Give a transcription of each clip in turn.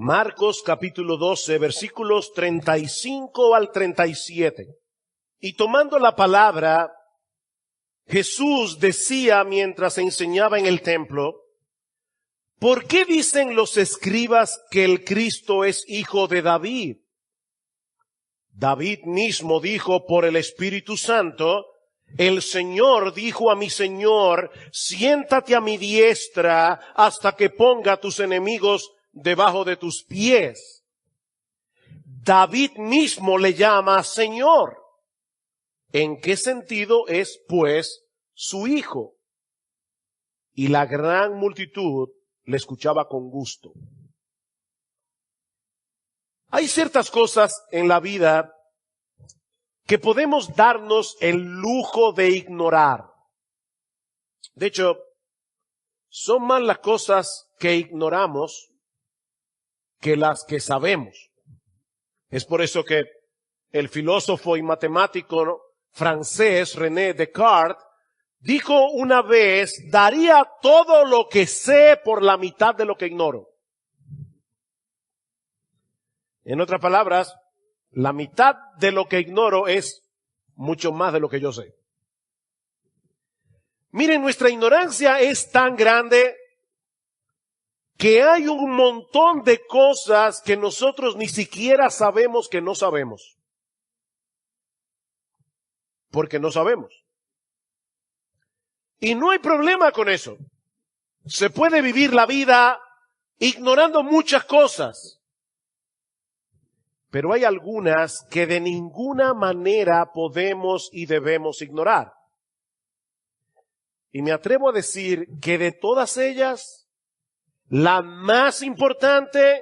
Marcos capítulo 12, versículos 35 al 37. Y tomando la palabra, Jesús decía mientras enseñaba en el templo: ¿por qué dicen los escribas que el Cristo es hijo de David? David mismo dijo por el Espíritu Santo: el Señor dijo a mi Señor, siéntate a mi diestra hasta que ponga a tus enemigos debajo de tus pies. David mismo le llama Señor. ¿En qué sentido es, pues, su hijo? Y la gran multitud le escuchaba con gusto. Hay ciertas cosas en la vida que podemos darnos el lujo de ignorar. De hecho, son más las cosas que ignoramos que las que sabemos. Es por eso que el filósofo y matemático francés René Descartes dijo una vez: daría todo lo que sé por la mitad de lo que ignoro. En otras palabras, la mitad de lo que ignoro es mucho más de lo que yo sé. Miren, nuestra ignorancia es tan grande que hay un montón de cosas que nosotros ni siquiera sabemos que no sabemos. Porque no sabemos. Y no hay problema con eso. Se puede vivir la vida ignorando muchas cosas. Pero hay algunas que de ninguna manera podemos y debemos ignorar. Y me atrevo a decir que de todas ellas, la más importante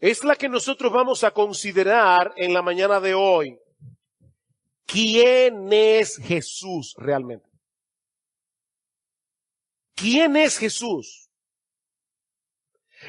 es la que nosotros vamos a considerar en la mañana de hoy. ¿Quién es Jesús realmente? ¿Quién es Jesús?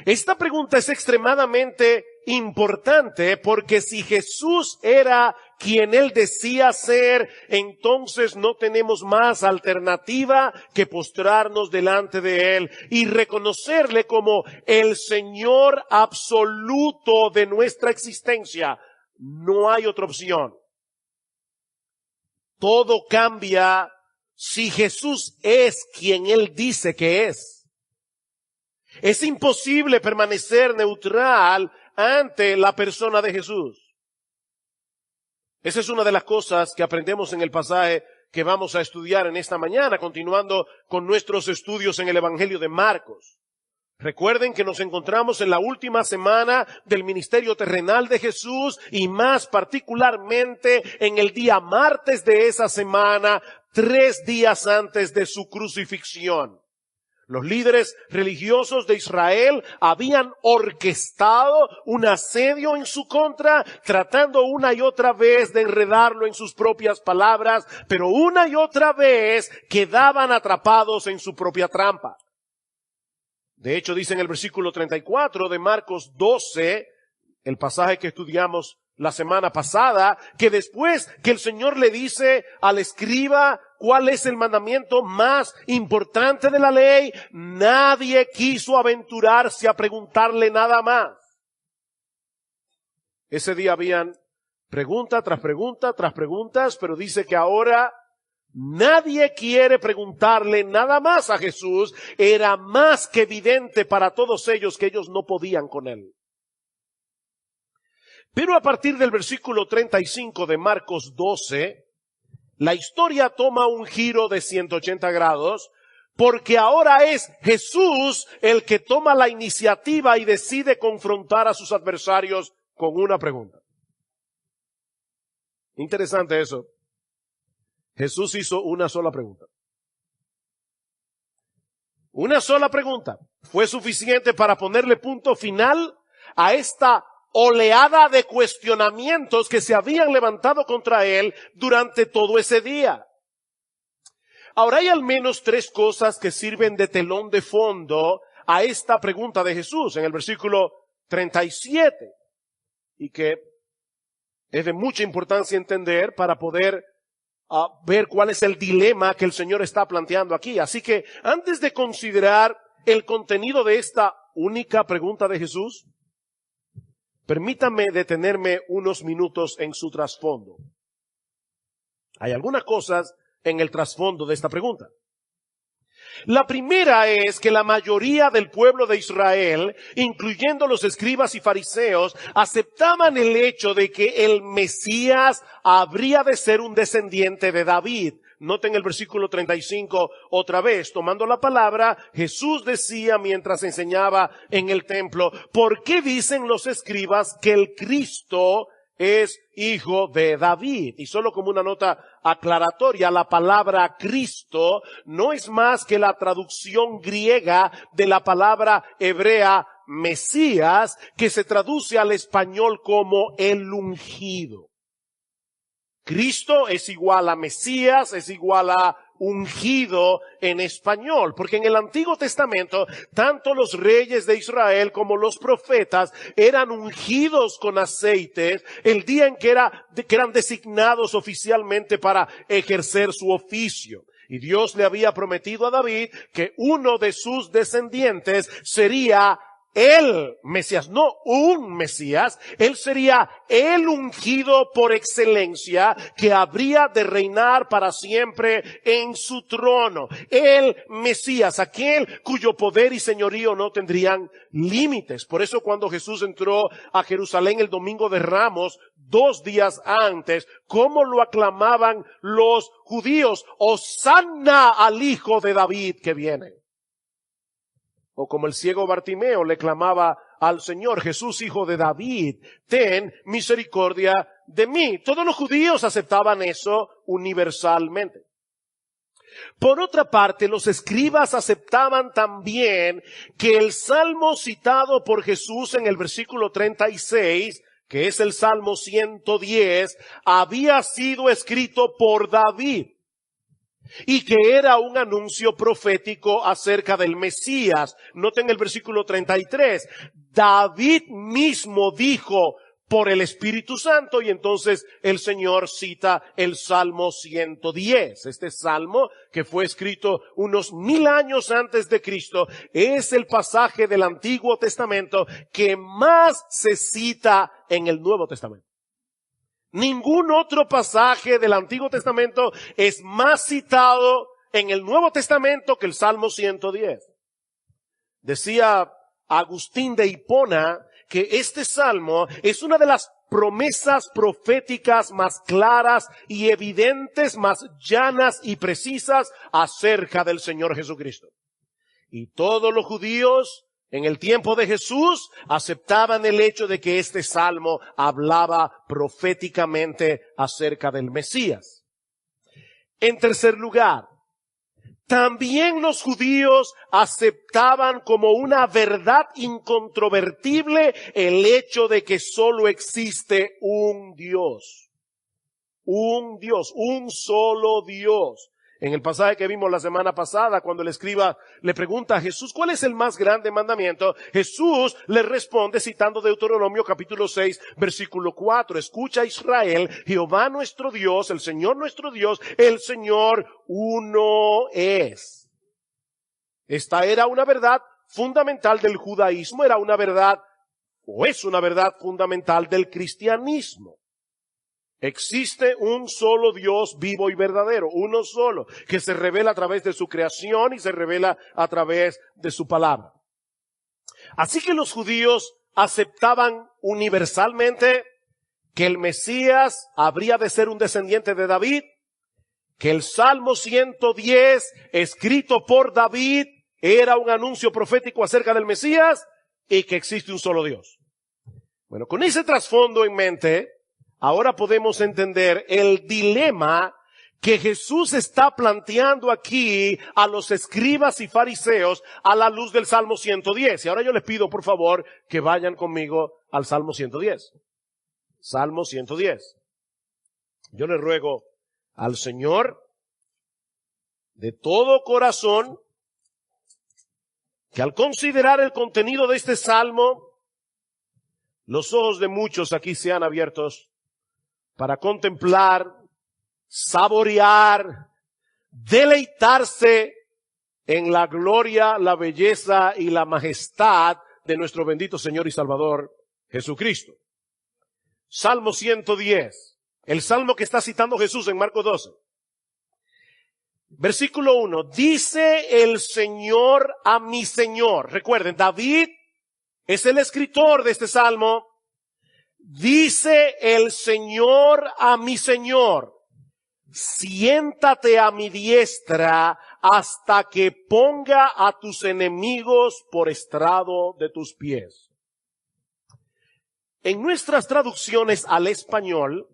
Esta pregunta es extremadamente importante porque si Jesús era quien Él decía ser, entonces no tenemos más alternativa que postrarnos delante de Él y reconocerle como el Señor absoluto de nuestra existencia. No hay otra opción. Todo cambia si Jesús es quien Él dice que es. Es imposible permanecer neutral ante la persona de Jesús. Esa es una de las cosas que aprendemos en el pasaje que vamos a estudiar en esta mañana, continuando con nuestros estudios en el Evangelio de Marcos. Recuerden que nos encontramos en la última semana del ministerio terrenal de Jesús y más particularmente en el día martes de esa semana, 3 días antes de su crucifixión. Los líderes religiosos de Israel habían orquestado un asedio en su contra, tratando una y otra vez de enredarlo en sus propias palabras, pero una y otra vez quedaban atrapados en su propia trampa. De hecho, dice en el versículo 34 de Marcos 12, el pasaje que estudiamos la semana pasada, que después que el Señor le dice al escriba cuál es el mandamiento más importante de la ley, nadie quiso aventurarse a preguntarle nada más. Ese día habían pregunta tras pregunta tras preguntas, pero dice que ahora nadie quiere preguntarle nada más a Jesús. Era más que evidente para todos ellos que ellos no podían con Él. Pero a partir del versículo 35 de Marcos 12, la historia toma un giro de 180 grados, porque ahora es Jesús el que toma la iniciativa y decide confrontar a sus adversarios con una pregunta. Interesante eso. Jesús hizo una sola pregunta. Una sola pregunta fue suficiente para ponerle punto final a esta oleada de cuestionamientos que se habían levantado contra Él durante todo ese día. Ahora hay al menos 3 cosas que sirven de telón de fondo a esta pregunta de Jesús en el versículo 37 y que es de mucha importancia entender para poder ver cuál es el dilema que el Señor está planteando aquí. Así que antes de considerar el contenido de esta única pregunta de Jesús, Permítame detenerme unos minutos en su trasfondo. Hay algunas cosas en el trasfondo de esta pregunta. La primera es que la mayoría del pueblo de Israel, incluyendo los escribas y fariseos, aceptaban el hecho de que el Mesías habría de ser un descendiente de David. Noten el versículo 35 otra vez, tomando la palabra, Jesús decía mientras enseñaba en el templo, ¿por qué dicen los escribas que el Cristo es hijo de David? Y solo como una nota aclaratoria, la palabra Cristo no es más que la traducción griega de la palabra hebrea Mesías, que se traduce al español como el ungido. Cristo es igual a Mesías, es igual a ungido en español, porque en el Antiguo Testamento, tanto los reyes de Israel como los profetas eran ungidos con aceite el día en que eran designados oficialmente para ejercer su oficio. Y Dios le había prometido a David que uno de sus descendientes sería el Mesías, no un Mesías, él sería el ungido por excelencia que habría de reinar para siempre en su trono. El Mesías, aquel cuyo poder y señorío no tendrían límites. Por eso cuando Jesús entró a Jerusalén el domingo de Ramos, 2 días antes, ¿cómo lo aclamaban los judíos? Hosanna al Hijo de David que viene. O como el ciego Bartimeo le clamaba al Señor, Jesús, hijo de David, ten misericordia de mí. Todos los judíos aceptaban eso universalmente. Por otra parte, los escribas aceptaban también que el salmo citado por Jesús en el versículo 36, que es el Salmo 110, había sido escrito por David. Y que era un anuncio profético acerca del Mesías. Noten el versículo 33. David mismo dijo por el Espíritu Santo, y entonces el Señor cita el Salmo 110. Este salmo, que fue escrito unos 1000 años antes de Cristo, es el pasaje del Antiguo Testamento que más se cita en el Nuevo Testamento. Ningún otro pasaje del Antiguo Testamento es más citado en el Nuevo Testamento que el Salmo 110. Decía Agustín de Hipona que este salmo es una de las promesas proféticas más claras y evidentes, más llanas y precisas acerca del Señor Jesucristo. Y todos los judíos en el tiempo de Jesús aceptaban el hecho de que este salmo hablaba proféticamente acerca del Mesías. En tercer lugar, también los judíos aceptaban como una verdad incontrovertible el hecho de que solo existe un Dios. Un Dios, un solo Dios. En el pasaje que vimos la semana pasada, cuando el escriba le pregunta a Jesús, ¿cuál es el más grande mandamiento? Jesús le responde citando Deuteronomio capítulo 6, versículo 4. Escucha Israel, Jehová nuestro Dios, el Señor nuestro Dios, el Señor uno es. Esta era una verdad fundamental del judaísmo, era una verdad, o es una verdad fundamental del cristianismo. Existe un solo Dios vivo y verdadero, uno solo, que se revela a través de su creación y se revela a través de su palabra. Así que los judíos aceptaban universalmente que el Mesías habría de ser un descendiente de David, que el Salmo 110, escrito por David, era un anuncio profético acerca del Mesías y que existe un solo Dios. Bueno, con ese trasfondo en mente, ahora podemos entender el dilema que Jesús está planteando aquí a los escribas y fariseos a la luz del Salmo 110. Y ahora yo les pido, por favor, que vayan conmigo al Salmo 110. Salmo 110. Yo le ruego al Señor de todo corazón que al considerar el contenido de este Salmo, los ojos de muchos aquí sean abiertos para contemplar, saborear, deleitarse en la gloria, la belleza y la majestad de nuestro bendito Señor y Salvador Jesucristo. Salmo 110, el salmo que está citando Jesús en Marcos 12. Versículo 1, dice el Señor a mi Señor. Recuerden, David es el escritor de este salmo. Dice el Señor a mi Señor, siéntate a mi diestra hasta que ponga a tus enemigos por estrado de tus pies. En nuestras traducciones al español,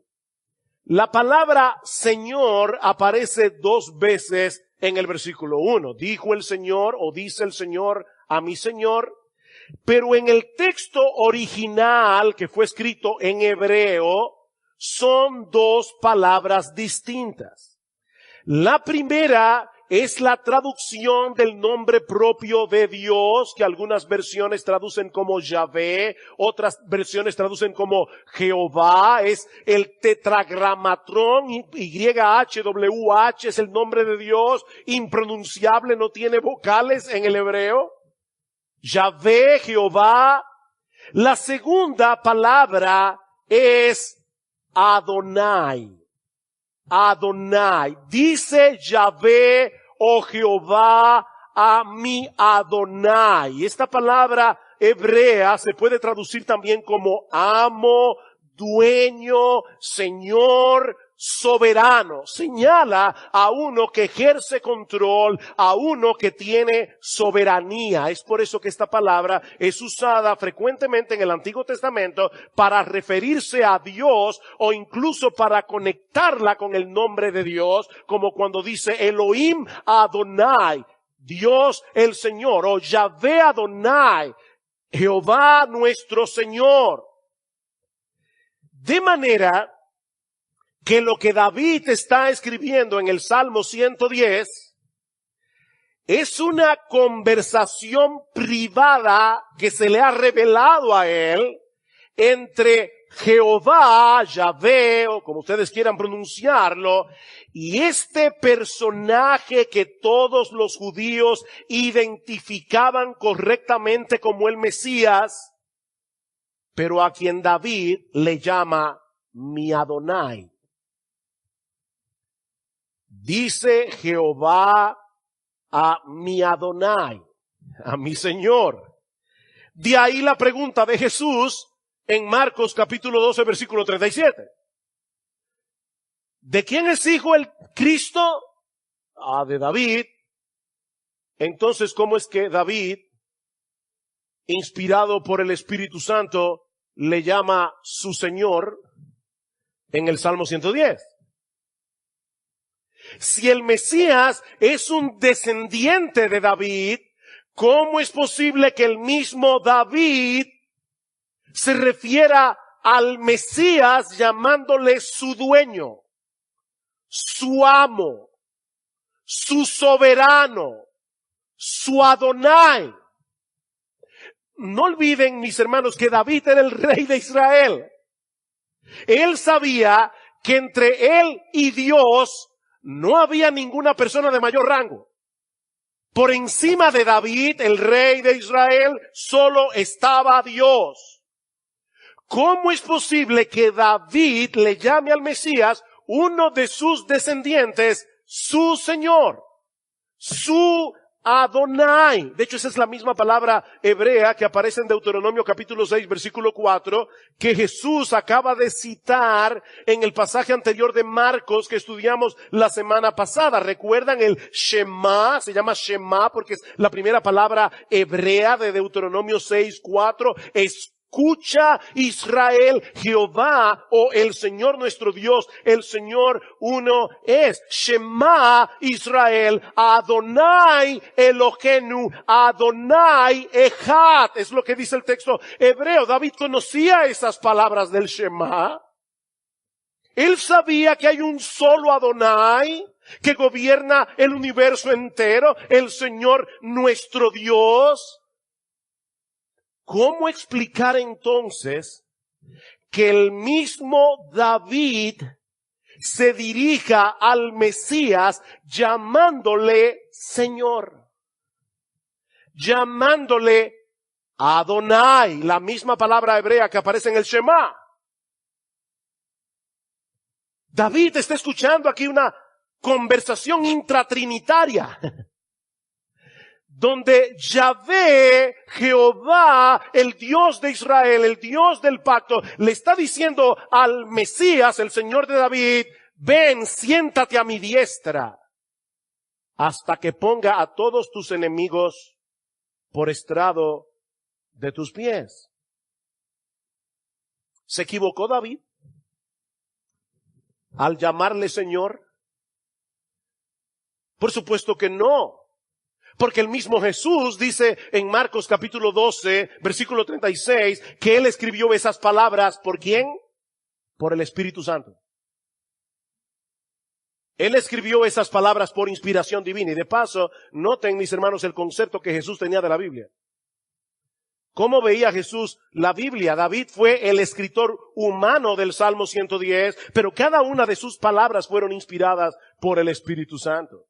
la palabra Señor aparece 2 veces en el versículo 1. Dijo el Señor o dice el Señor a mi Señor. Pero en el texto original que fue escrito en hebreo son 2 palabras distintas. La primera es la traducción del nombre propio de Dios, que algunas versiones traducen como Yahvé, otras versiones traducen como Jehová. Es el tetragramatrón, YHWH es el nombre de Dios, impronunciable, no tiene vocales en el hebreo. Yahvé, Jehová. La segunda palabra es Adonai. Adonai. Dice Yahvé, oh Jehová, a mi Adonai. Esta palabra hebrea se puede traducir también como amo, dueño, señor, soberano. Señala a uno que ejerce control, a uno que tiene soberanía. Es por eso que esta palabra es usada frecuentemente en el Antiguo Testamento para referirse a Dios o incluso para conectarla con el nombre de Dios, como cuando dice Elohim Adonai, Dios el Señor, o Yahvé Adonai, Jehová nuestro Señor. De manera que lo que David está escribiendo en el Salmo 110 es una conversación privada que se le ha revelado a él entre Jehová, Yahvé, o como ustedes quieran pronunciarlo, y este personaje que todos los judíos identificaban correctamente como el Mesías, pero a quien David le llama mi Adonai. Dice Jehová a mi Adonai, a mi Señor. De ahí la pregunta de Jesús en Marcos capítulo 12, versículo 37. ¿De quién es hijo el Cristo? De David. Entonces, ¿cómo es que David, inspirado por el Espíritu Santo, le llama su Señor en el Salmo 110? Si el Mesías es un descendiente de David, ¿cómo es posible que el mismo David se refiera al Mesías llamándole su dueño, su amo, su soberano, su Adonai? No olviden, mis hermanos, que David era el rey de Israel. Él sabía que entre él y Dios no había ninguna persona de mayor rango. Por encima de David, el rey de Israel, solo estaba Dios. ¿Cómo es posible que David le llame al Mesías, uno de sus descendientes, su Señor, su Adonai? De hecho, esa es la misma palabra hebrea que aparece en Deuteronomio capítulo 6, versículo 4, que Jesús acaba de citar en el pasaje anterior de Marcos que estudiamos la semana pasada. ¿Recuerdan el Shema? Se llama Shema porque es la primera palabra hebrea de Deuteronomio 6, 4. Escucha, Israel, Jehová, o el Señor nuestro Dios, el Señor uno es. Shema, Israel, Adonai Elohenu, Adonai Echad. Es lo que dice el texto hebreo. David conocía esas palabras del Shema. Él sabía que hay un solo Adonai que gobierna el universo entero, el Señor nuestro Dios. ¿Cómo explicar entonces que el mismo David se dirija al Mesías llamándole Señor, llamándole Adonai, la misma palabra hebrea que aparece en el Shema. David está escuchando aquí una conversación intratrinitaria, donde Yahvé, Jehová, el Dios de Israel, el Dios del pacto, le está diciendo al Mesías, el Señor de David, ven, siéntate a mi diestra, hasta que ponga a todos tus enemigos por estrado de tus pies. ¿Se equivocó David al llamarle Señor? Por supuesto que no. Porque el mismo Jesús dice en Marcos capítulo 12, versículo 36, que Él escribió esas palabras, ¿por quién? Por el Espíritu Santo. Él escribió esas palabras por inspiración divina. Y de paso, noten, mis hermanos, el concepto que Jesús tenía de la Biblia. ¿Cómo veía Jesús la Biblia? David fue el escritor humano del Salmo 110, pero cada una de sus palabras fueron inspiradas por el Espíritu Santo.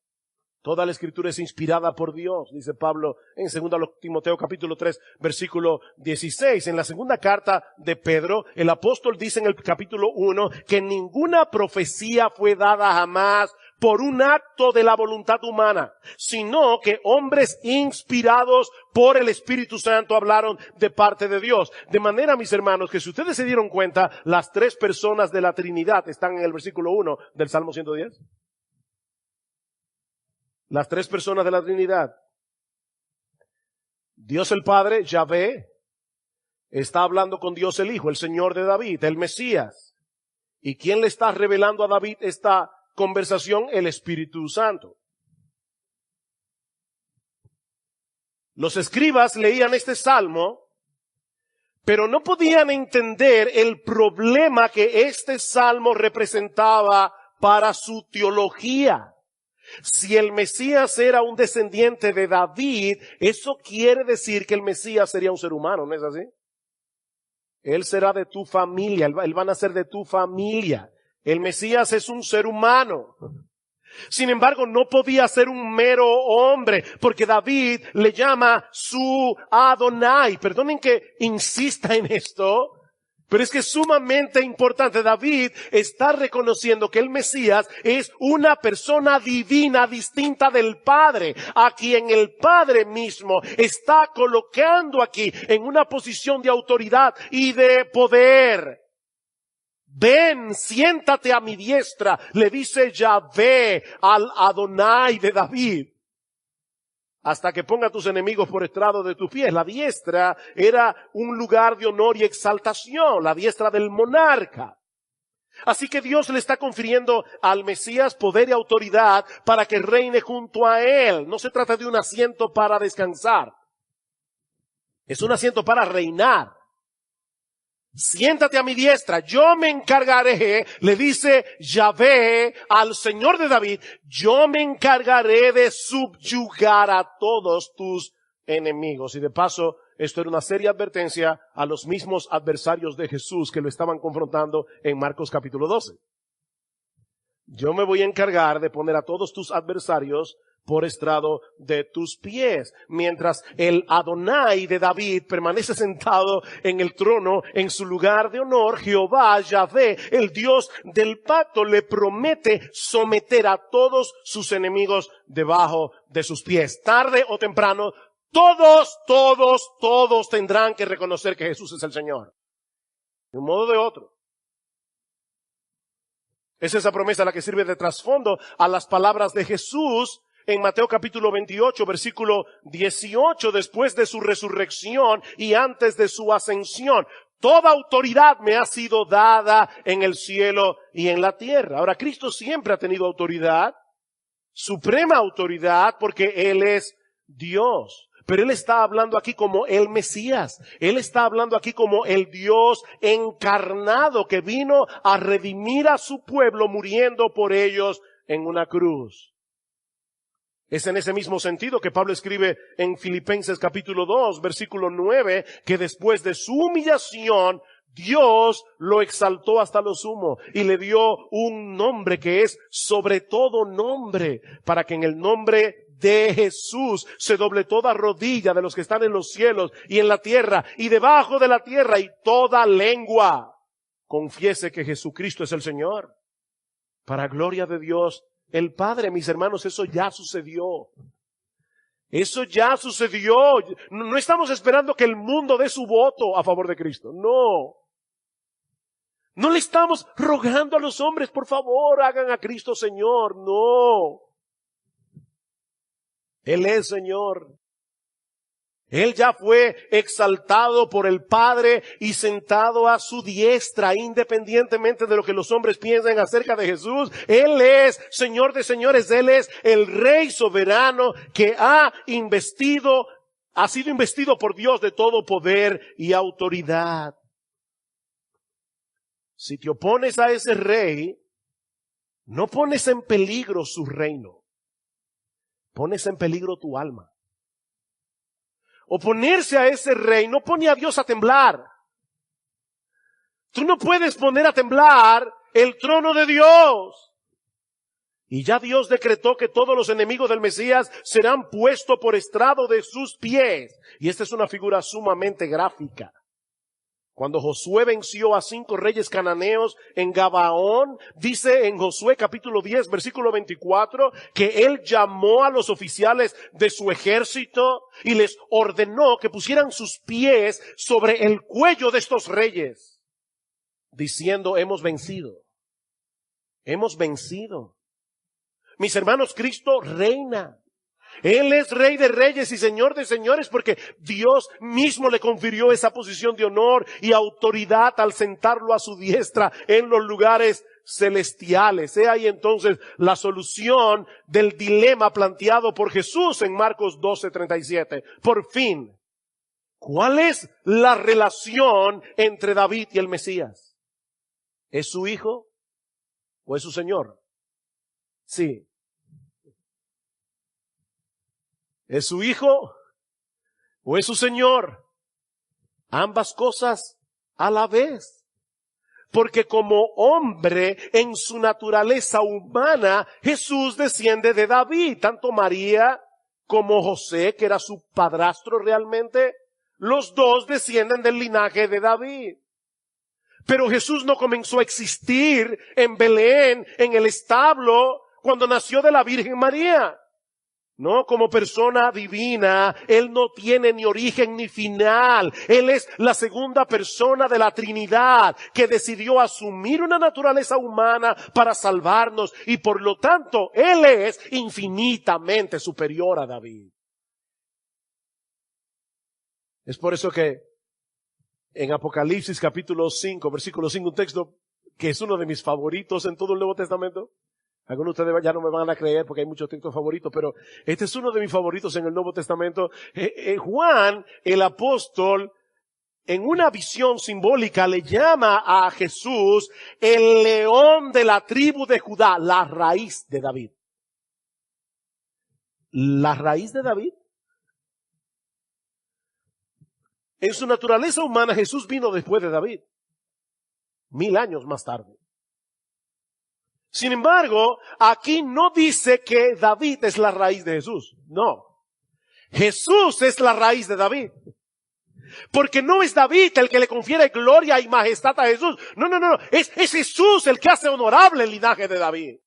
Toda la Escritura es inspirada por Dios, dice Pablo en 2 Timoteo capítulo 3, versículo 16. En la segunda carta de Pedro, el apóstol dice en el capítulo 1 que ninguna profecía fue dada jamás por un acto de la voluntad humana, sino que hombres inspirados por el Espíritu Santo hablaron de parte de Dios. De manera, mis hermanos, que si ustedes se dieron cuenta, las tres personas de la Trinidad están en el versículo 1 del Salmo 110. Las tres personas de la Trinidad. Dios el Padre, Yahvé, está hablando con Dios el Hijo, el Señor de David, el Mesías. ¿Y quién le está revelando a David esta conversación? El Espíritu Santo. Los escribas leían este salmo, pero no podían entender el problema que este salmo representaba para su teología. Si el Mesías era un descendiente de David, eso quiere decir que el Mesías sería un ser humano, ¿no es así? Él será de tu familia, él va a nacer de tu familia. El Mesías es un ser humano. Sin embargo, no podía ser un mero hombre, porque David le llama su Adonai. Perdonen que insista en esto, pero es que es sumamente importante. David está reconociendo que el Mesías es una persona divina distinta del Padre, a quien el Padre mismo está colocando aquí en una posición de autoridad y de poder. Ven, siéntate a mi diestra, le dice Yahvé al Adonai de David, hasta que ponga a tus enemigos por estrado de tus pies. La diestra era un lugar de honor y exaltación, la diestra del monarca. Así que Dios le está confiriendo al Mesías poder y autoridad para que reine junto a él. No se trata de un asiento para descansar, es un asiento para reinar. Siéntate a mi diestra, yo me encargaré, le dice Yahvé al Señor de David, yo me encargaré de subyugar a todos tus enemigos. Y de paso, esto era una seria advertencia a los mismos adversarios de Jesús que lo estaban confrontando en Marcos capítulo 12. Yo me voy a encargar de poner a todos tus adversarios por estrado de tus pies. Mientras el Adonai de David permanece sentado en el trono, en su lugar de honor, Jehová, Yahvé, el Dios del pacto, le promete someter a todos sus enemigos debajo de sus pies. Tarde o temprano, todos tendrán que reconocer que Jesús es el Señor. De un modo o de otro. Es esa promesa la que sirve de trasfondo a las palabras de Jesús en Mateo capítulo 28, versículo 18, después de su resurrección y antes de su ascensión. Toda autoridad me ha sido dada en el cielo y en la tierra. Ahora, Cristo siempre ha tenido autoridad, suprema autoridad, porque Él es Dios. Pero Él está hablando aquí como el Mesías. Él está hablando aquí como el Dios encarnado que vino a redimir a su pueblo muriendo por ellos en una cruz. Es en ese mismo sentido que Pablo escribe en Filipenses capítulo 2, versículo 9, que después de su humillación, Dios lo exaltó hasta lo sumo y le dio un nombre que es sobre todo nombre, para que en el nombre de Jesús se doble toda rodilla de los que están en los cielos y en la tierra y debajo de la tierra, y toda lengua confiese que Jesucristo es el Señor, para gloria de Dios el Padre. Mis hermanos, eso ya sucedió. Eso ya sucedió. No estamos esperando que el mundo dé su voto a favor de Cristo. No. No le estamos rogando a los hombres, por favor, hagan a Cristo Señor. No. Él es Señor. Él ya fue exaltado por el Padre y sentado a su diestra, independientemente de lo que los hombres piensen acerca de Jesús. Él es Señor de señores. Él es el Rey soberano que ha sido investido por Dios de todo poder y autoridad. Si te opones a ese Rey, no pones en peligro su reino. Pones en peligro tu alma. Oponerse a ese Rey no pone a Dios a temblar. Tú no puedes poner a temblar el trono de Dios. Y ya Dios decretó que todos los enemigos del Mesías serán puestos por estrado de sus pies. Y esta es una figura sumamente gráfica. Cuando Josué venció a 5 reyes cananeos en Gabaón, dice en Josué capítulo 10, versículo 24, que él llamó a los oficiales de su ejército y les ordenó que pusieran sus pies sobre el cuello de estos reyes, diciendo, hemos vencido. Hemos vencido. Mis hermanos, Cristo reina. Él es Rey de reyes y Señor de señores, porque Dios mismo le confirió esa posición de honor y autoridad al sentarlo a su diestra en los lugares celestiales. He ahí entonces la solución del dilema planteado por Jesús en Marcos 12:37. Por fin, ¿cuál es la relación entre David y el Mesías? ¿Es su hijo o es su Señor? Sí. ¿Es su hijo o es su Señor? Ambas cosas a la vez. Porque como hombre en su naturaleza humana, Jesús desciende de David. Tanto María como José, que era su padrastro realmente, los dos descienden del linaje de David. Pero Jesús no comenzó a existir en Belén, en el establo, cuando nació de la Virgen María. No, como persona divina, Él no tiene ni origen ni final. Él es la segunda persona de la Trinidad que decidió asumir una naturaleza humana para salvarnos y por lo tanto Él es infinitamente superior a David. Es por eso que en Apocalipsis capítulo 5, versículo 5, un texto que es uno de mis favoritos en todo el Nuevo Testamento. Algunos de ustedes ya no me van a creer porque hay muchos textos favoritos, pero este es uno de mis favoritos en el Nuevo Testamento. Juan, el apóstol, en una visión simbólica le llama a Jesús el león de la tribu de Judá, la raíz de David. ¿La raíz de David? En su naturaleza humana Jesús vino después de David, 1000 años más tarde. Sin embargo, aquí no dice que David es la raíz de Jesús. No. Jesús es la raíz de David. Porque no es David el que le confiere gloria y majestad a Jesús. No. Es Jesús el que hace honorable el linaje de David.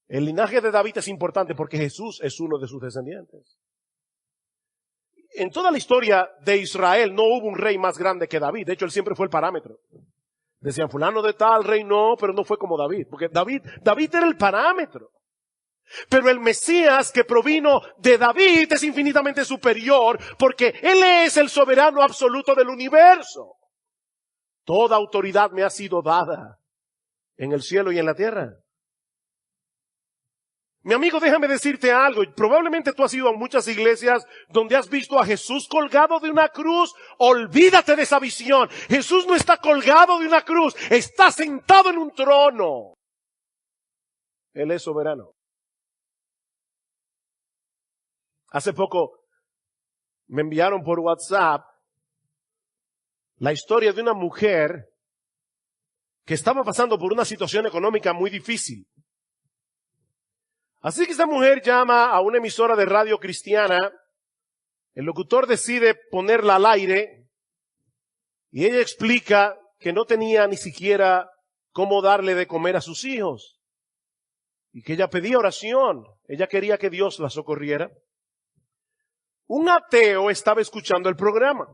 El linaje de David es importante porque Jesús es uno de sus descendientes. En toda la historia de Israel no hubo un rey más grande que David. De hecho, él siempre fue el parámetro. Decían, fulano de tal reinó, pero no fue como David. Porque David era el parámetro. Pero el Mesías que provino de David es infinitamente superior porque Él es el soberano absoluto del universo. Toda autoridad me ha sido dada en el cielo y en la tierra. Mi amigo, déjame decirte algo. Probablemente tú has ido a muchas iglesias donde has visto a Jesús colgado de una cruz. Olvídate de esa visión. Jesús no está colgado de una cruz. Está sentado en un trono. Él es soberano. Hace poco me enviaron por WhatsApp la historia de una mujer que estaba pasando por una situación económica muy difícil. Así que esta mujer llama a una emisora de radio cristiana, el locutor decide ponerla al aire y ella explica que no tenía ni siquiera cómo darle de comer a sus hijos y que ella pedía oración, ella quería que Dios la socorriera. Un ateo estaba escuchando el programa,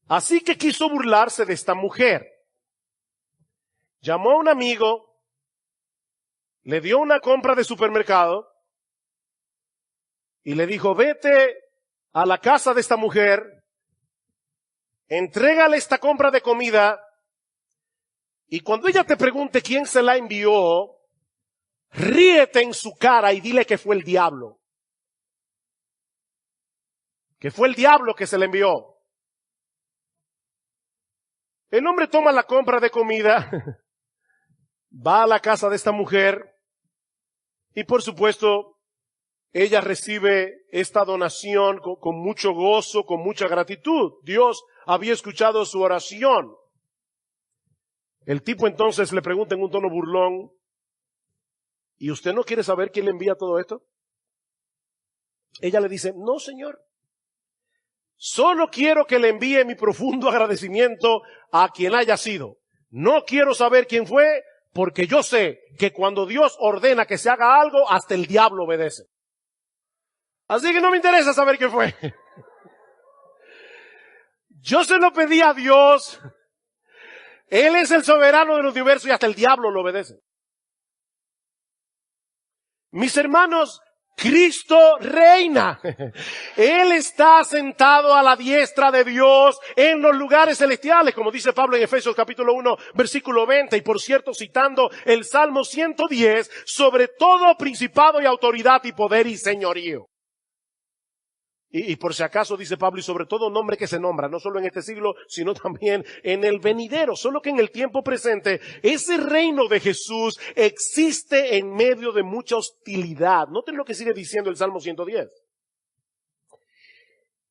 así que quiso burlarse de esta mujer. Llamó a un amigo, le dio una compra de supermercado y le dijo, vete a la casa de esta mujer, entrégale esta compra de comida y cuando ella te pregunte quién se la envió, ríete en su cara y dile que fue el diablo. Que fue el diablo que se la envió. El hombre toma la compra de comida, va a la casa de esta mujer y por supuesto ella recibe esta donación con mucho gozo, con mucha gratitud. Dios había escuchado su oración. El tipo entonces le pregunta en un tono burlón, ¿y usted no quiere saber quién le envía todo esto? Ella le dice, no señor, solo quiero que le envíe mi profundo agradecimiento a quien haya sido. No quiero saber quién fue, porque yo sé que cuando Dios ordena que se haga algo, hasta el diablo obedece. Así que no me interesa saber quién fue. Yo se lo pedí a Dios. Él es el soberano del universo y hasta el diablo lo obedece. Mis hermanos, Cristo reina. Él está sentado a la diestra de Dios en los lugares celestiales, como dice Pablo en Efesios capítulo 1, versículo 20, y por cierto citando el Salmo 110, sobre todo principado y autoridad y poder y señorío. Y por si acaso dice Pablo, y sobre todo nombre que se nombra, no solo en este siglo, sino también en el venidero. Solo que en el tiempo presente, ese reino de Jesús existe en medio de mucha hostilidad. Noten lo que sigue diciendo el Salmo 110.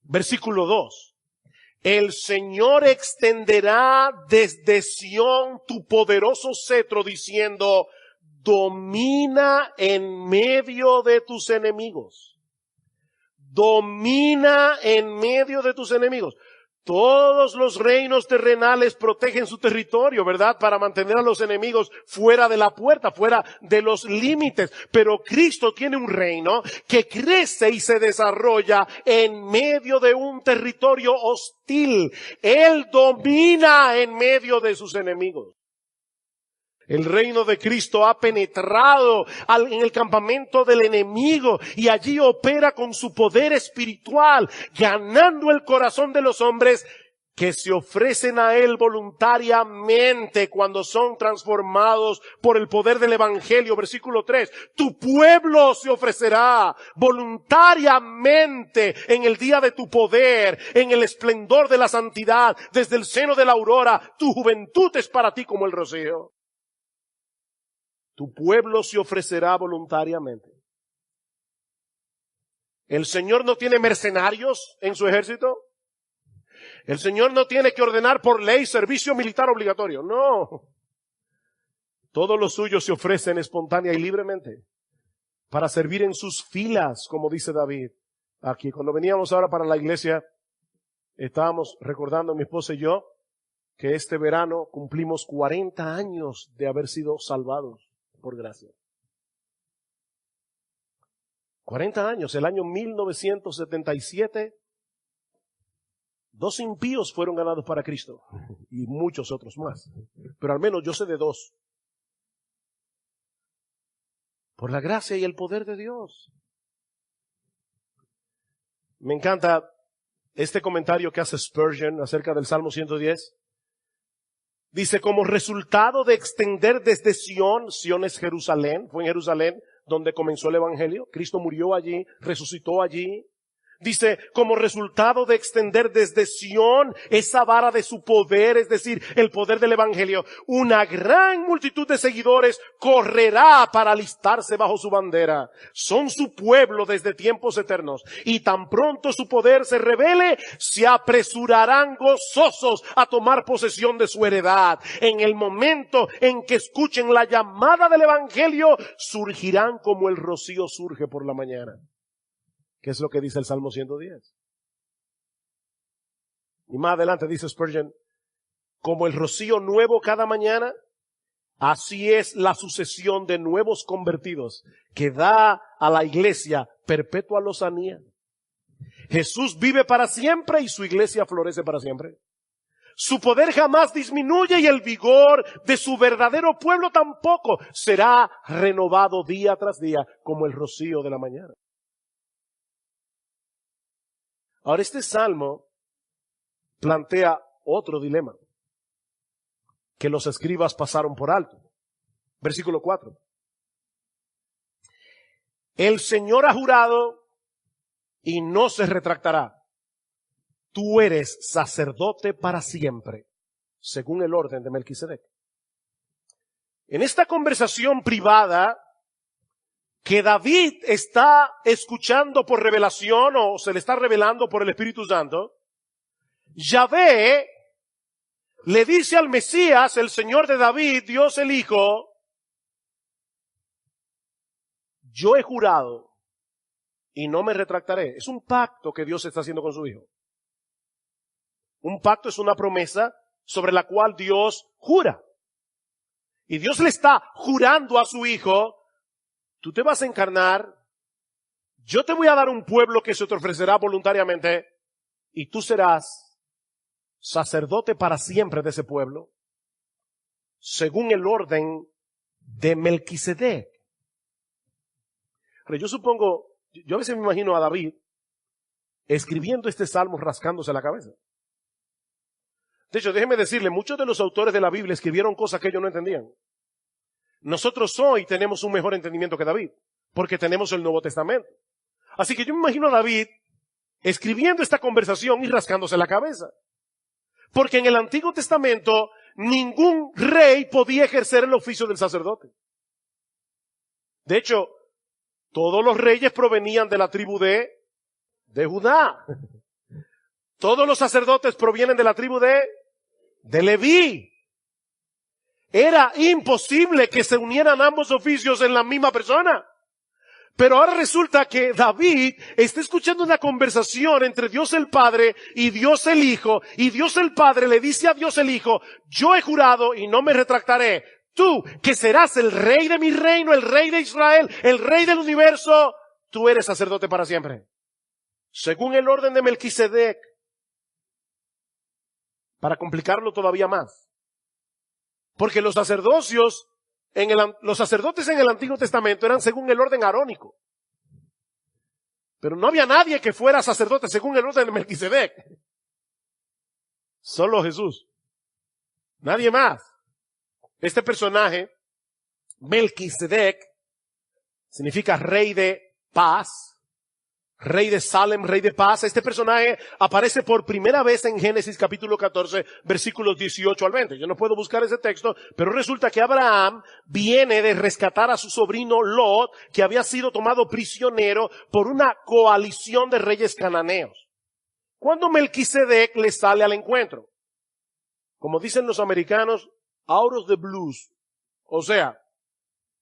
Versículo 2. El Señor extenderá desde Sión tu poderoso cetro, diciendo, domina en medio de tus enemigos. Domina en medio de tus enemigos. Todos los reinos terrenales protegen su territorio, ¿verdad? Para mantener a los enemigos fuera de la puerta, fuera de los límites. Pero Cristo tiene un reino que crece y se desarrolla en medio de un territorio hostil. Él domina en medio de sus enemigos. El reino de Cristo ha penetrado en el campamento del enemigo y allí opera con su poder espiritual, ganando el corazón de los hombres que se ofrecen a Él voluntariamente cuando son transformados por el poder del Evangelio. Versículo 3. Tu pueblo se ofrecerá voluntariamente en el día de tu poder, en el esplendor de la santidad, desde el seno de la aurora. Tu juventud es para ti como el rocío. Tu pueblo se ofrecerá voluntariamente. El Señor no tiene mercenarios en su ejército. El Señor no tiene que ordenar por ley servicio militar obligatorio. No. Todos los suyos se ofrecen espontánea y libremente para servir en sus filas, como dice David. Aquí, cuando veníamos ahora para la iglesia, estábamos recordando mi esposa y yo que este verano cumplimos 40 años de haber sido salvados por gracia. 40 años, el año 1977, 2 impíos fueron ganados para Cristo y muchos otros más, pero al menos yo sé de 2. Por la gracia y el poder de Dios. Me encanta este comentario que hace Spurgeon acerca del Salmo 110. Dice, como resultado de extender desde Sión, Sión es Jerusalén, fue en Jerusalén donde comenzó el Evangelio, Cristo murió allí, resucitó allí. Dice, como resultado de extender desde Sión esa vara de su poder, es decir, el poder del evangelio, una gran multitud de seguidores correrá para alistarse bajo su bandera. Son su pueblo desde tiempos eternos, y tan pronto su poder se revele, se apresurarán gozosos a tomar posesión de su heredad. En el momento en que escuchen la llamada del evangelio, surgirán como el rocío surge por la mañana. ¿Qué es lo que dice el Salmo 110? Y más adelante dice Spurgeon, como el rocío nuevo cada mañana, así es la sucesión de nuevos convertidos que da a la iglesia perpetua lozanía. Jesús vive para siempre y su iglesia florece para siempre. Su poder jamás disminuye y el vigor de su verdadero pueblo tampoco será renovado día tras día como el rocío de la mañana. Ahora este salmo plantea otro dilema que los escribas pasaron por alto. Versículo 4. El Señor ha jurado y no se retractará. Tú eres sacerdote para siempre, según el orden de Melquisedec. En esta conversación privada que David está escuchando por revelación o se le está revelando por el Espíritu Santo, Yahvé le dice al Mesías, el Señor de David, Dios el Hijo, yo he jurado y no me retractaré. Es un pacto que Dios está haciendo con su Hijo. Un pacto es una promesa sobre la cual Dios jura. Y Dios le está jurando a su Hijo, tú te vas a encarnar, yo te voy a dar un pueblo que se te ofrecerá voluntariamente y tú serás sacerdote para siempre de ese pueblo, según el orden de Melquisedec. Pero yo supongo, yo a veces me imagino a David escribiendo este salmo rascándose la cabeza. De hecho, déjeme decirle, muchos de los autores de la Biblia escribieron cosas que ellos no entendían. Nosotros hoy tenemos un mejor entendimiento que David, porque tenemos el Nuevo Testamento. Así que yo me imagino a David escribiendo esta conversación y rascándose la cabeza. Porque en el Antiguo Testamento ningún rey podía ejercer el oficio del sacerdote. De hecho, todos los reyes provenían de la tribu de Judá. Todos los sacerdotes provienen de la tribu de Leví. Era imposible que se unieran ambos oficios en la misma persona. Pero ahora resulta que David está escuchando una conversación entre Dios el Padre y Dios el Hijo, y Dios el Padre le dice a Dios el Hijo, yo he jurado y no me retractaré. Tú, que serás el rey de mi reino, el rey de Israel, el rey del universo, tú eres sacerdote para siempre. Según el orden de Melquisedec. Para complicarlo todavía más. Porque los sacerdotes en el Antiguo Testamento eran según el orden arónico. Pero no había nadie que fuera sacerdote según el orden de Melquisedec. Solo Jesús. Nadie más. Este personaje, Melquisedec, significa rey de paz. Rey de Salem, rey de paz. Este personaje aparece por primera vez en Génesis capítulo 14, versículos 18 al 20. Yo no puedo buscar ese texto, pero resulta que Abraham viene de rescatar a su sobrino Lot, que había sido tomado prisionero por una coalición de reyes cananeos. Cuando Melquisedec le sale al encuentro, como dicen los americanos, out of the blues. O sea,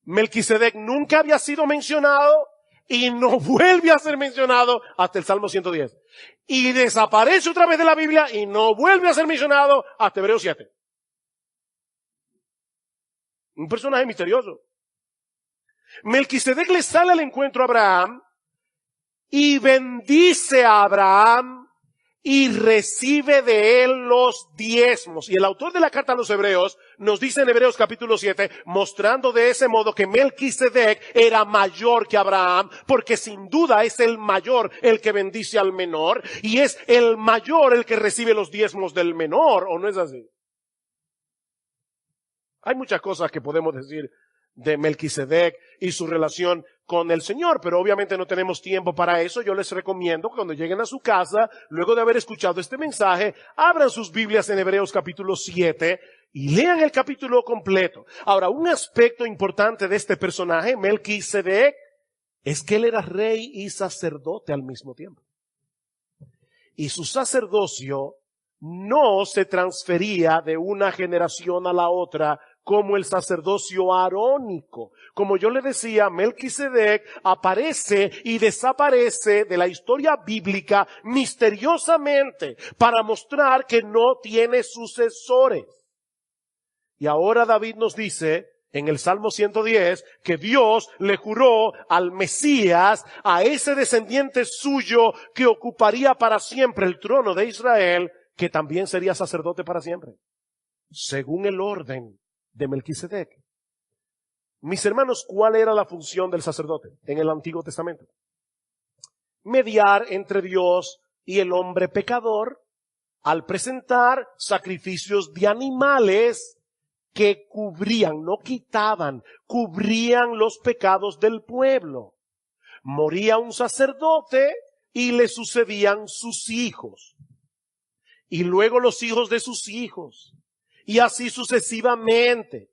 Melquisedec nunca había sido mencionado, y no vuelve a ser mencionado hasta el Salmo 110. Y desaparece otra vez de la Biblia y no vuelve a ser mencionado hasta Hebreos 7. Un personaje misterioso. Melquisedec le sale al encuentro a Abraham y bendice a Abraham y recibe de él los diezmos. Y el autor de la carta a los Hebreos nos dice en Hebreos capítulo 7, mostrando de ese modo que Melquisedec era mayor que Abraham, porque sin duda es el mayor el que bendice al menor, y es el mayor el que recibe los diezmos del menor, ¿o no es así? Hay muchas cosas que podemos decir de Melquisedec y su relación con el Señor, pero obviamente no tenemos tiempo para eso. Yo les recomiendo que cuando lleguen a su casa, luego de haber escuchado este mensaje, abran sus Biblias en Hebreos capítulo 7 y lean el capítulo completo. Ahora, un aspecto importante de este personaje, Melquisedec, es que él era rey y sacerdote al mismo tiempo. Y su sacerdocio no se transfería de una generación a la otra como el sacerdocio arónico. Como yo le decía, Melquisedec aparece y desaparece de la historia bíblica misteriosamente para mostrar que no tiene sucesores. Y ahora David nos dice en el Salmo 110 que Dios le juró al Mesías, a ese descendiente suyo que ocuparía para siempre el trono de Israel, que también sería sacerdote para siempre, según el orden de Melquisedec. Mis hermanos, ¿cuál era la función del sacerdote en el Antiguo Testamento? Mediar entre Dios y el hombre pecador al presentar sacrificios de animales que cubrían, no quitaban, cubrían los pecados del pueblo. Moría un sacerdote y le sucedían sus hijos. Y luego los hijos de sus hijos. Y así sucesivamente.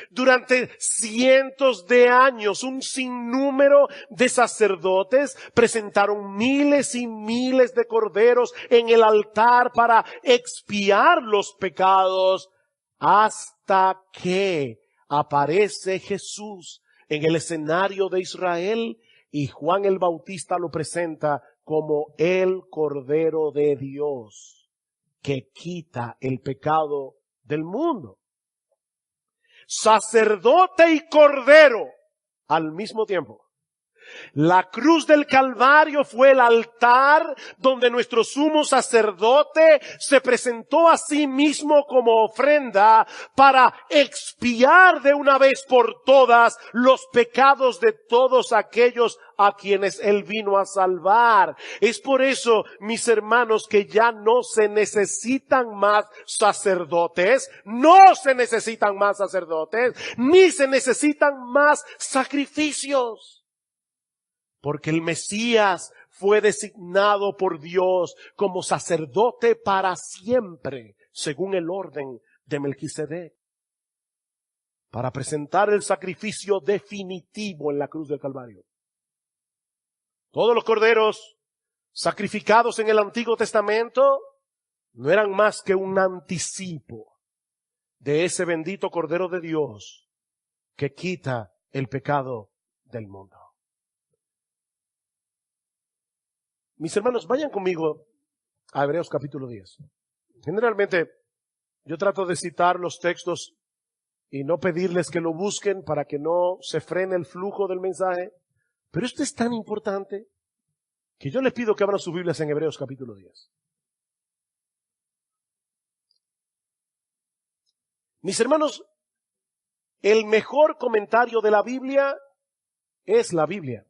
Durante cientos de años, un sinnúmero de sacerdotes presentaron miles y miles de corderos en el altar para expiar los pecados, hasta que aparece Jesús en el escenario de Israel y Juan el Bautista lo presenta como el Cordero de Dios que quita el pecado del mundo. Sacerdote y Cordero al mismo tiempo. La cruz del Calvario fue el altar donde nuestro sumo sacerdote se presentó a sí mismo como ofrenda para expiar de una vez por todas los pecados de todos aquellos a quienes Él vino a salvar. Es por eso, mis hermanos, que ya no se necesitan más sacerdotes, ni se necesitan más sacrificios. Porque el Mesías fue designado por Dios como sacerdote para siempre, según el orden de Melquisedec, para presentar el sacrificio definitivo en la cruz del Calvario. Todos los corderos sacrificados en el Antiguo Testamento no eran más que un anticipo de ese bendito Cordero de Dios que quita el pecado del mundo. Mis hermanos, vayan conmigo a Hebreos capítulo 10. Generalmente yo trato de citar los textos y no pedirles que lo busquen para que no se frene el flujo del mensaje. Pero esto es tan importante que yo les pido que abran sus Biblias en Hebreos capítulo 10. Mis hermanos, el mejor comentario de la Biblia es la Biblia.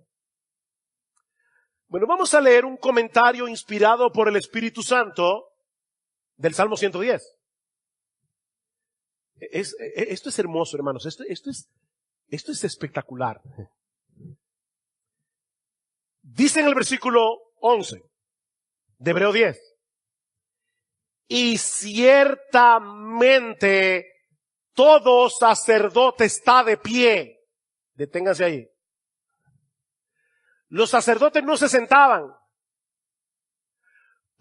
Bueno, vamos a leer un comentario inspirado por el Espíritu Santo del Salmo 110. Esto es hermoso, hermanos. Esto es espectacular. Dice en el versículo 11 de Hebreo 10. Y ciertamente todo sacerdote está de pie. Deténganse ahí. Los sacerdotes no se sentaban,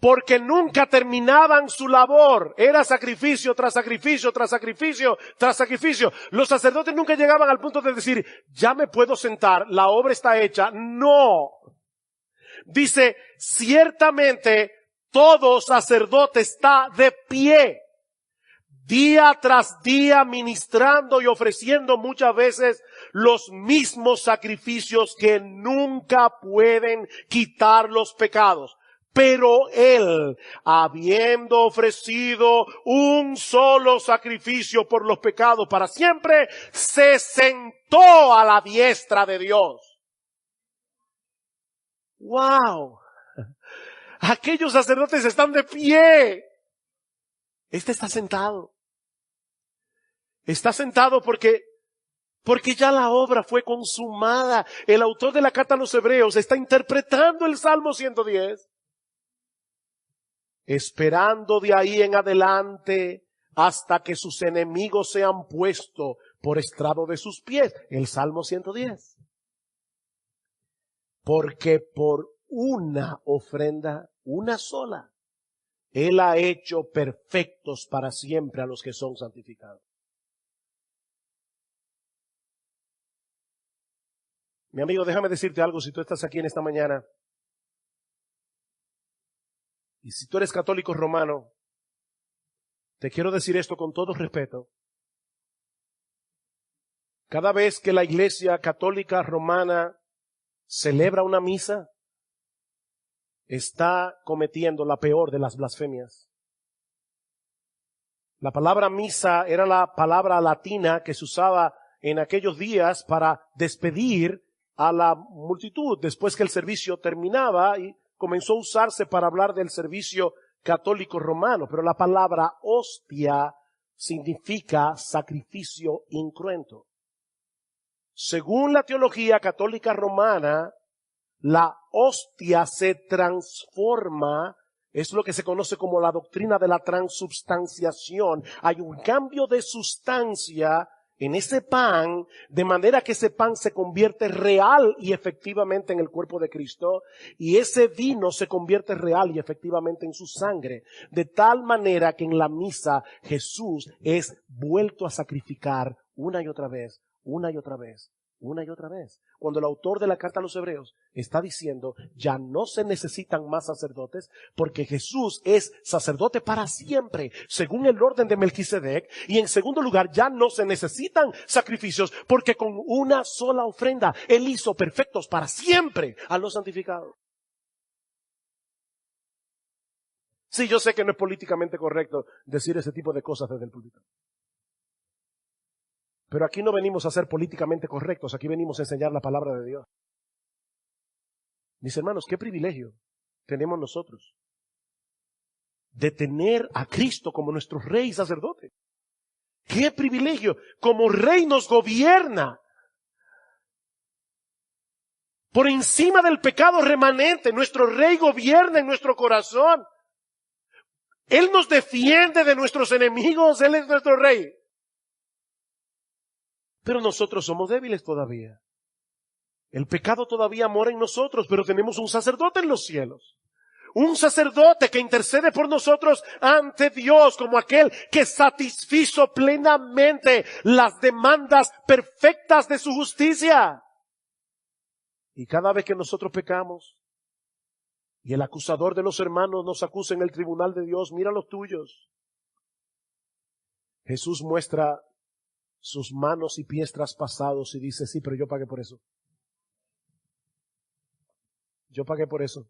porque nunca terminaban su labor. Era sacrificio tras sacrificio, tras sacrificio, tras sacrificio. Los sacerdotes nunca llegaban al punto de decir, ya me puedo sentar, la obra está hecha. No. Dice, ciertamente todo sacerdote está de pie, día tras día ministrando y ofreciendo muchas veces los mismos sacrificios que nunca pueden quitar los pecados. Pero Él, habiendo ofrecido un solo sacrificio por los pecados para siempre, se sentó a la diestra de Dios. ¡Wow! Aquellos sacerdotes están de pie. Este está sentado. Está sentado porque Porque ya la obra fue consumada. El autor de la carta a los Hebreos está interpretando el Salmo 110, esperando de ahí en adelante hasta que sus enemigos sean puestos por estrado de sus pies. El Salmo 110. Porque por una ofrenda, una sola, Él ha hecho perfectos para siempre a los que son santificados. Mi amigo, déjame decirte algo. Si tú estás aquí en esta mañana y si tú eres católico romano, te quiero decir esto con todo respeto. Cada vez que la Iglesia Católica Romana celebra una misa, está cometiendo la peor de las blasfemias. La palabra misa era la palabra latina que se usaba en aquellos días para despedir a la multitud después que el servicio terminaba, y comenzó a usarse para hablar del servicio católico romano. Pero la palabra hostia significa sacrificio incruento. Según la teología católica romana, la hostia se transforma. Es lo que se conoce como la doctrina de la transubstanciación. Hay un cambio de sustancia en ese pan, de manera que ese pan se convierte real y efectivamente en el cuerpo de Cristo, y ese vino se convierte real y efectivamente en su sangre, de tal manera que en la misa Jesús es vuelto a sacrificar una y otra vez, una y otra vez, una y otra vez. Cuando el autor de la carta a los Hebreos está diciendo, ya no se necesitan más sacerdotes, porque Jesús es sacerdote para siempre, según el orden de Melquisedec. Y en segundo lugar, ya no se necesitan sacrificios, porque con una sola ofrenda Él hizo perfectos para siempre a los santificados. Sí, yo sé que no es políticamente correcto decir ese tipo de cosas desde el púlpito. Pero aquí no venimos a ser políticamente correctos, aquí venimos a enseñar la palabra de Dios. Mis hermanos, qué privilegio tenemos nosotros de tener a Cristo como nuestro rey y sacerdote. Qué privilegio, como rey nos gobierna por encima del pecado remanente. Nuestro rey gobierna en nuestro corazón. Él nos defiende de nuestros enemigos, Él es nuestro rey. Pero nosotros somos débiles todavía. El pecado todavía mora en nosotros, pero tenemos un sacerdote en los cielos. Un sacerdote que intercede por nosotros ante Dios, como aquel que satisfizo plenamente las demandas perfectas de su justicia. Y cada vez que nosotros pecamos, y el acusador de los hermanos nos acusa en el tribunal de Dios, mira los tuyos. Jesús muestra sus manos y pies traspasados y dice, sí, pero yo pagué por eso. Yo pagué por eso.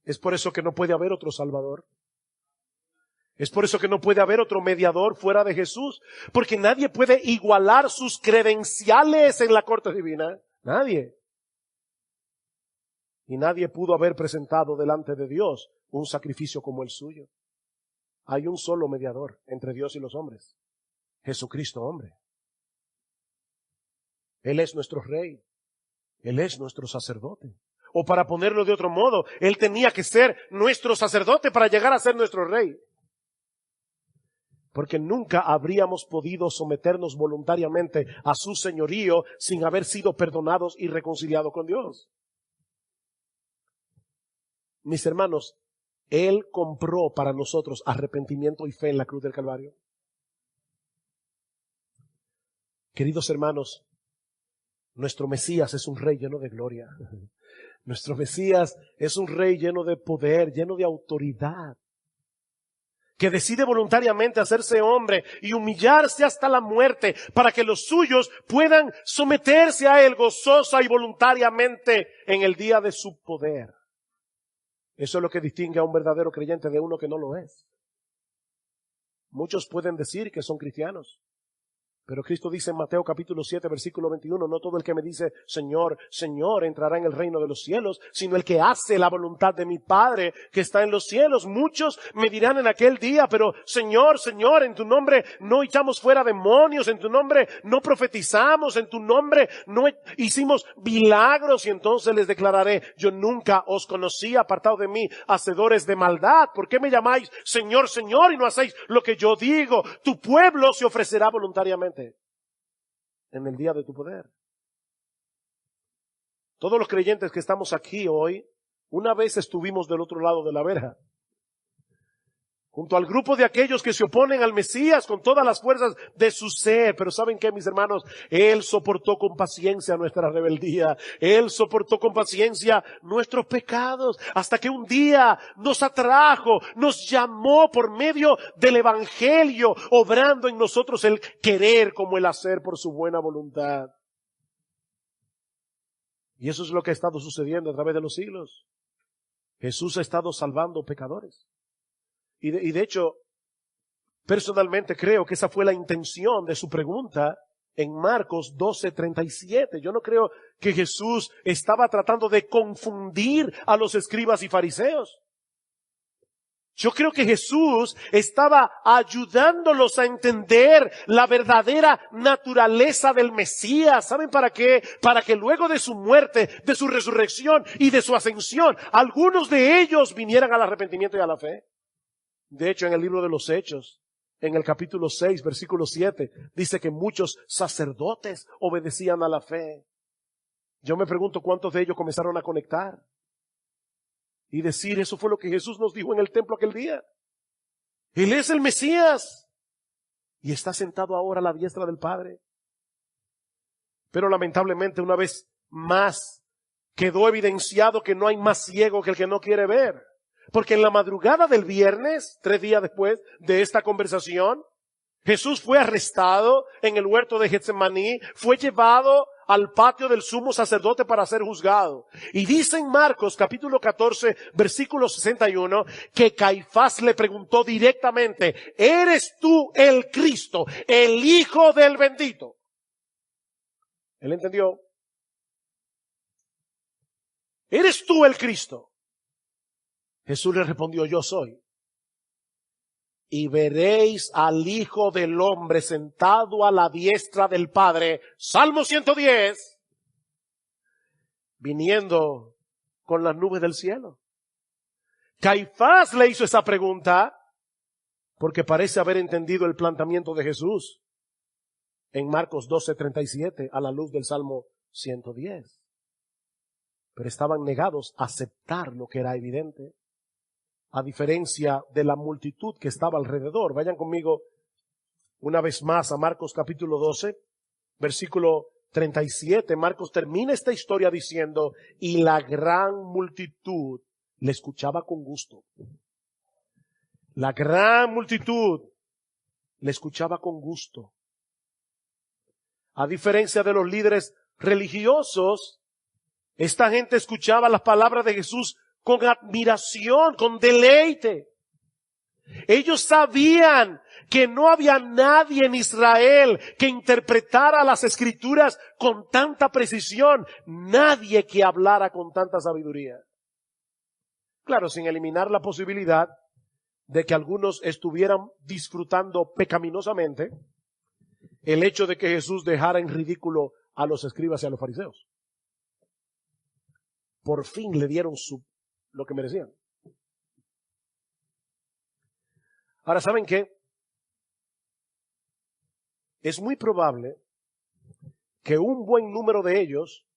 Es por eso que no puede haber otro Salvador. Es por eso que no puede haber otro mediador fuera de Jesús. Porque nadie puede igualar sus credenciales en la corte divina. Nadie. Y nadie pudo haber presentado delante de Dios un sacrificio como el suyo. Hay un solo mediador entre Dios y los hombres. Jesucristo hombre. Él es nuestro rey. Él es nuestro sacerdote. O para ponerlo de otro modo, Él tenía que ser nuestro sacerdote para llegar a ser nuestro rey. Porque nunca habríamos podido someternos voluntariamente a su señorío sin haber sido perdonados y reconciliados con Dios. Mis hermanos, Él compró para nosotros arrepentimiento y fe en la cruz del Calvario. Queridos hermanos, nuestro Mesías es un rey lleno de gloria. Nuestro Mesías es un rey lleno de poder, lleno de autoridad, que decide voluntariamente hacerse hombre y humillarse hasta la muerte para que los suyos puedan someterse a Él gozosa y voluntariamente en el día de su poder. Eso es lo que distingue a un verdadero creyente de uno que no lo es. Muchos pueden decir que son cristianos, Pero Cristo dice en Mateo capítulo 7, versículo 21, no todo el que me dice, Señor, Señor, entrará en el reino de los cielos, sino el que hace la voluntad de mi Padre que está en los cielos. Muchos me dirán en aquel día, pero Señor, Señor, en tu nombre no echamos fuera demonios, en tu nombre no profetizamos, en tu nombre no hicimos milagros. Y entonces les declararé, yo nunca os conocí, apartado de mí, hacedores de maldad. ¿Por qué me llamáis Señor, Señor y no hacéis lo que yo digo? Tu pueblo se ofrecerá voluntariamente en el día de tu poder. Todos los creyentes que estamos aquí hoy, una vez estuvimos del otro lado de la verja, junto al grupo de aquellos que se oponen al Mesías con todas las fuerzas de su ser. Pero ¿saben qué, mis hermanos? Él soportó con paciencia nuestra rebeldía. Él soportó con paciencia nuestros pecados, hasta que un día nos atrajo, nos llamó por medio del Evangelio, obrando en nosotros el querer como el hacer por su buena voluntad. Y eso es lo que ha estado sucediendo a través de los siglos. Jesús ha estado salvando pecadores. Y de hecho, personalmente creo que esa fue la intención de su pregunta en Marcos 12:37. Yo no creo que Jesús estaba tratando de confundir a los escribas y fariseos. Yo creo que Jesús estaba ayudándolos a entender la verdadera naturaleza del Mesías. ¿Saben para qué? Para que luego de su muerte, de su resurrección y de su ascensión, algunos de ellos vinieran al arrepentimiento y a la fe. De hecho, en el libro de los Hechos, en el capítulo 6, versículo 7, dice que muchos sacerdotes obedecían a la fe. Yo me pregunto cuántos de ellos comenzaron a conectar y decir, eso fue lo que Jesús nos dijo en el templo aquel día. Él es el Mesías y está sentado ahora a la diestra del Padre. Pero lamentablemente, una vez más, quedó evidenciado que no hay más ciego que el que no quiere ver. Porque en la madrugada del viernes, 3 días después de esta conversación, Jesús fue arrestado en el huerto de Getsemaní, fue llevado al patio del sumo sacerdote para ser juzgado. Y dice en Marcos capítulo 14, versículo 61, que Caifás le preguntó directamente, ¿eres tú el Cristo, el Hijo del bendito? Él entendió. ¿Eres tú el Cristo? Jesús le respondió, yo soy. Y veréis al Hijo del Hombre sentado a la diestra del Padre, Salmo 110, viniendo con las nubes del cielo. Caifás le hizo esa pregunta porque parece haber entendido el planteamiento de Jesús en Marcos 12:37 a la luz del Salmo 110. Pero estaban negados a aceptar lo que era evidente. A diferencia de la multitud que estaba alrededor. Vayan conmigo una vez más a Marcos capítulo 12, versículo 37. Marcos termina esta historia diciendo, y la gran multitud le escuchaba con gusto. La gran multitud le escuchaba con gusto. A diferencia de los líderes religiosos, esta gente escuchaba las palabras de Jesús con admiración, con deleite. Ellos sabían que no había nadie en Israel que interpretara las Escrituras con tanta precisión, nadie que hablara con tanta sabiduría. Claro, sin eliminar la posibilidad de que algunos estuvieran disfrutando pecaminosamente el hecho de que Jesús dejara en ridículo a los escribas y a los fariseos. Por fin le dieron lo que merecían. Ahora, ¿saben qué? Es muy probable que un buen número de ellos,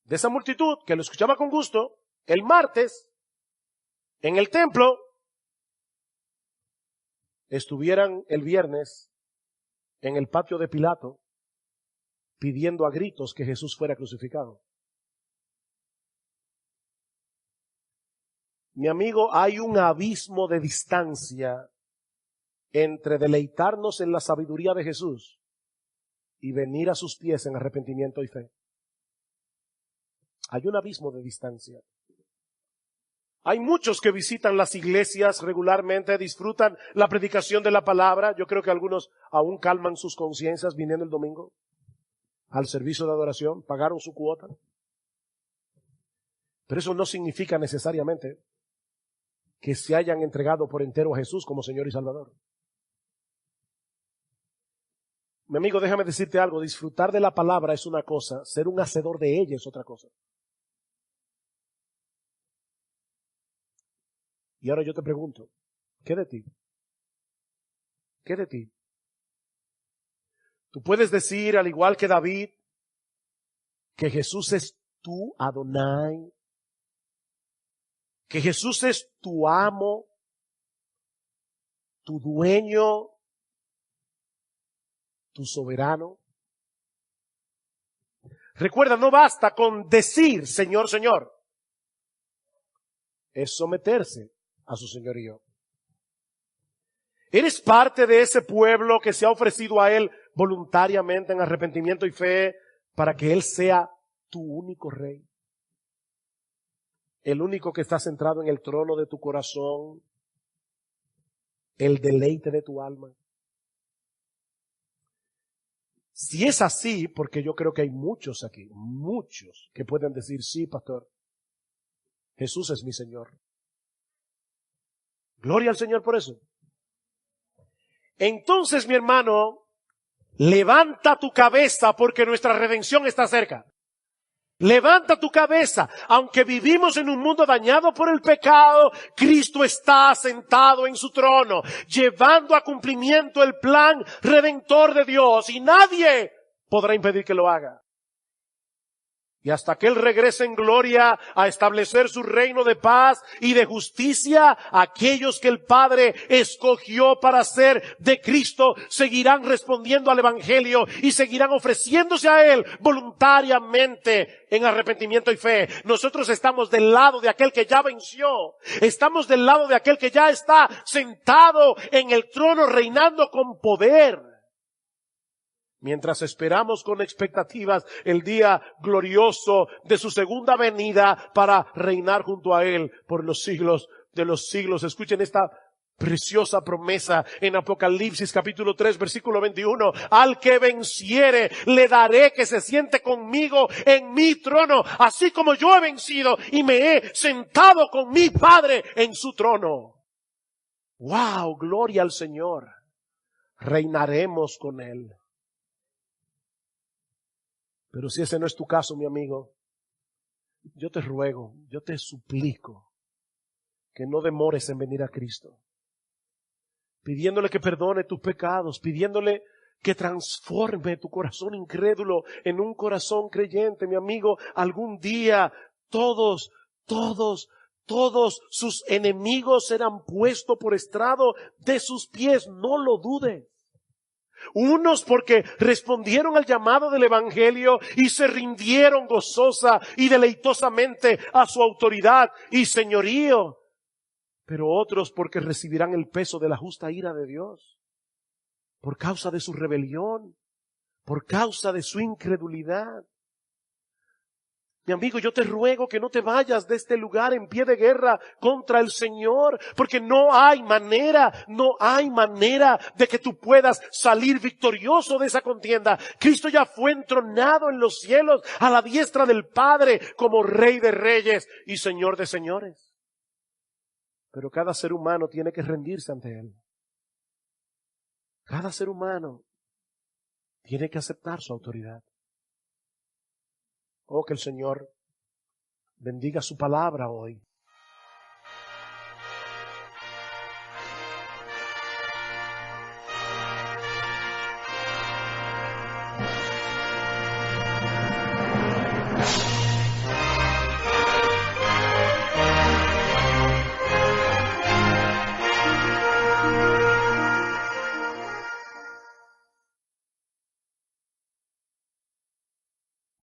de esa multitud que lo escuchaba con gusto, el martes, en el templo, estuvieran el viernes en el patio de Pilato pidiendo a gritos que Jesús fuera crucificado. Mi amigo, hay un abismo de distancia entre deleitarnos en la sabiduría de Jesús y venir a sus pies en arrepentimiento y fe. Hay un abismo de distancia. Hay muchos que visitan las iglesias regularmente, disfrutan la predicación de la palabra. Yo creo que algunos aún calman sus conciencias viniendo el domingo al servicio de adoración, pagaron su cuota. Pero eso no significa necesariamente que se hayan entregado por entero a Jesús como Señor y Salvador. Mi amigo, déjame decirte algo, disfrutar de la palabra es una cosa, ser un hacedor de ella es otra cosa. Y ahora yo te pregunto, ¿qué de ti? ¿Qué de ti? Tú puedes decir, al igual que David, que Jesús es tu Adonai, que Jesús es tu amo, tu dueño, tu soberano. Recuerda, no basta con decir Señor, Señor. Es someterse a su señorío. Eres parte de ese pueblo que se ha ofrecido a Él voluntariamente en arrepentimiento y fe para que Él sea tu único rey. El único que está centrado en el trono de tu corazón, el deleite de tu alma. Si es así, porque yo creo que hay muchos aquí, muchos que pueden decir, sí, pastor, Jesús es mi Señor. Gloria al Señor por eso. Entonces, mi hermano, levanta tu cabeza porque nuestra redención está cerca. Levanta tu cabeza. Aunque vivimos en un mundo dañado por el pecado, Cristo está sentado en su trono, llevando a cumplimiento el plan redentor de Dios y nadie podrá impedir que lo haga. Y hasta que Él regrese en gloria a establecer su reino de paz y de justicia, aquellos que el Padre escogió para ser de Cristo seguirán respondiendo al Evangelio y seguirán ofreciéndose a Él voluntariamente en arrepentimiento y fe. Nosotros estamos del lado de aquel que ya venció. Estamos del lado de aquel que ya está sentado en el trono reinando con poder. Mientras esperamos con expectativas el día glorioso de su segunda venida para reinar junto a Él por los siglos de los siglos. Escuchen esta preciosa promesa en Apocalipsis capítulo 3 versículo 21. Al que venciere le daré que se siente conmigo en mi trono, así como yo he vencido y me he sentado con mi Padre en su trono. ¡Wow! Gloria al Señor. Reinaremos con Él. Pero si ese no es tu caso, mi amigo, yo te ruego, yo te suplico que no demores en venir a Cristo, pidiéndole que perdone tus pecados, pidiéndole que transforme tu corazón incrédulo en un corazón creyente. Mi amigo, algún día todos sus enemigos serán puestos por estrado de sus pies, no lo dudes. Unos porque respondieron al llamado del Evangelio y se rindieron gozosa y deleitosamente a su autoridad y señorío. Pero otros porque recibirán el peso de la justa ira de Dios. Por causa de su rebelión, por causa de su incredulidad. Mi amigo, yo te ruego que no te vayas de este lugar en pie de guerra contra el Señor, porque no hay manera de que tú puedas salir victorioso de esa contienda. Cristo ya fue entronado en los cielos a la diestra del Padre como Rey de Reyes y Señor de Señores. Pero cada ser humano tiene que rendirse ante Él. Cada ser humano tiene que aceptar su autoridad. Oh, que el Señor bendiga su palabra hoy.